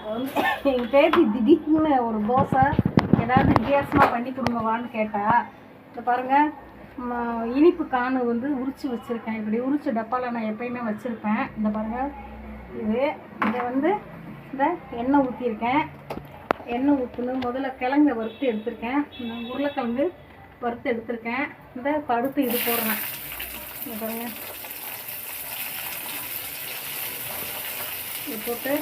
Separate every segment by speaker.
Speaker 1: எங்கள் பேத்தி திடீர்னு ஒரு தோசை ஏதாவது வித்தியாசமாக பண்ணி கொடுங்கவான்னு கேட்டால், இந்த பாருங்கள் இனிப்பு காணு வந்து உரித்து வச்சுருக்கேன். இப்படி உரிச்ச டப்பாவில் நான் எப்பயுமே வச்சுருப்பேன். இந்த பாருங்கள் இதை வந்து இந்த எண்ணெய் ஊற்றிருக்கேன். எண்ணெய் ஊற்றணும். முதல்ல கிழங்க வறுத்து எடுத்திருக்கேன். உருளைக்கிழங்கு வறுத்து எடுத்திருக்கேன். இந்த படுத்து இது போடுறேன். இந்த பாருங்கள் இது போட்டு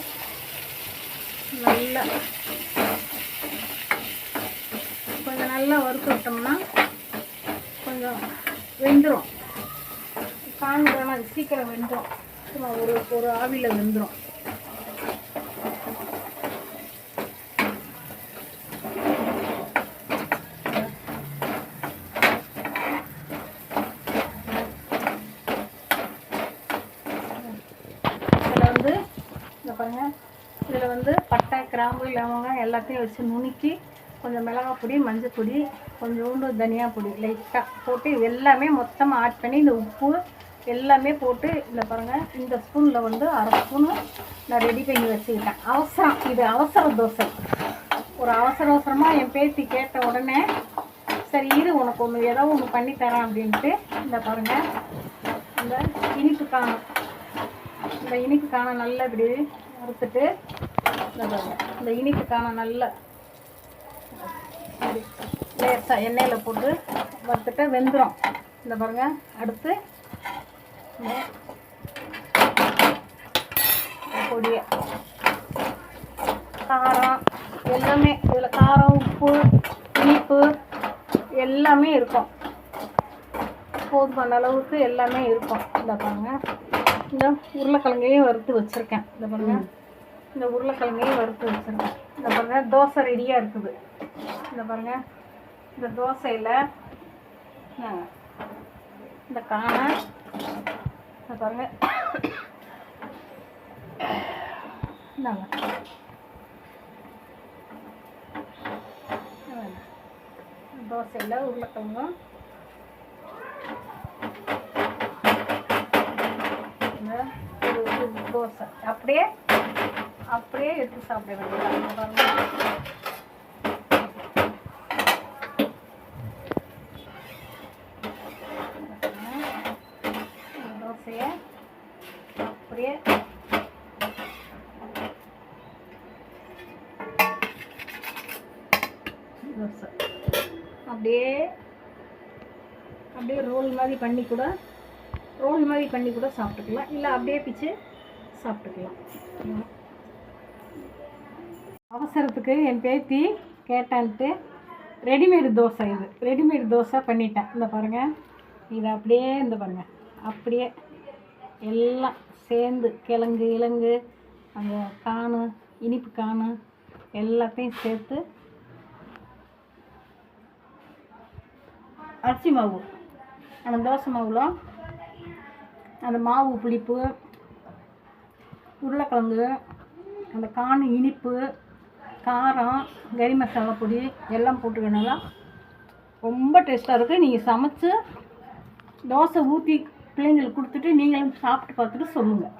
Speaker 1: நல்லா கொஞ்சம் நல்லா வறுத்து விட்டோம்னா கொஞ்சம் வெந்துடும். காண்கிறோன்னா அது சீக்கிரம் வெந்துடும். சும்மா ஒரு ஆவியில் வெந்துடும். இதில் வந்து பட்டை கிராம்பு லவங்கம் எல்லாத்தையும் வச்சு நுணுக்கி கொஞ்சம் மிளகாய் பொடி மஞ்சள் பொடி கொஞ்சோண்டு தனியா பொடி லைட்டாக போட்டு எல்லாமே மொத்தமாக ஆட் பண்ணி இந்த உப்பு எல்லாமே போட்டு இதில் பாருங்கள் இந்த ஸ்பூனில் வந்து அரை ஸ்பூனு நான் ரெடி பண்ணி வச்சுக்கிட்டேன். அவசரம், இது அவசர தோசை. ஒரு அவசரமாக என் பேத்தி கேட்ட உடனே சரி இரு உனக்கு ஒன்று ஏதோ ஒன்று பண்ணித்தரேன் அப்படின்ட்டு இந்த பாருங்கள் இந்த இனிப்பு காண நல்லா இப்படி வறுத்துட்டு இந்த இனிப்பு காண நல்லா லேசாக எண்ணெயில் போட்டு வறுத்துட்டு வெந்துடும். இந்த பாருங்கள் அடுத்து பொடியை காரம் எல்லாமே இதில் காரம் உப்பு இனிப்பு எல்லாமே இருக்கும். போதுமான அளவுக்கு எல்லாமே இருக்கும். இந்த பாருங்கள் இந்த உருளைக்கிழங்கையும் வறுத்து வச்சுருக்கேன். இந்த பாருங்கள் இந்த உருளைக்கிழங்கையும் வறுத்து வச்சுருக்கேன். இந்த பாருங்கள் தோசை ரெடியாக இருக்குது. இந்த பாருங்கள் இந்த தோசையில் இந்த காணை இந்த பாருங்கள் இந்தாங்க தோசையில் உருளைக்கிழங்கும் தோசை அப்படியே எடுத்து சாப்பிட வேண்டியது. தோசையை அப்படியே தோசை அப்படியே ரோல் மாதிரி பண்ணி கூட சாப்பிட்டுக்கலாம். இல்லை அப்படியே பிச்சு சாப்பிட்டுக்கலாம். அவசரத்துக்கு என் பேத்தி கேட்டான்ட்டு ரெடிமேடு தோசை, இது ரெடிமேடு தோசை பண்ணிட்டேன். இந்த பாருங்கள் இது அப்படியே இந்த பாருங்கள் அப்படியே எல்லாம் சேர்ந்து கிழங்கு அந்த காணு இனிப்பு காணு எல்லாத்தையும் சேர்த்து அரிசி மாவு அந்த தோசை மாவில் அந்த மாவு புளிப்பு உருளைக்கிழங்கு அந்த காணு இனிப்பு காரம் கறி மசாலா பொடி எல்லாம் போட்டுக்கனால ரொம்ப டேஸ்ட்டாக இருக்குது. நீங்கள் சமைச்சு தோசை ஊற்றி பிள்ளைங்களுக்கு கொடுத்துட்டு நீங்களும் சாப்பிட்டு பார்த்துட்டு சொல்லுங்கள்.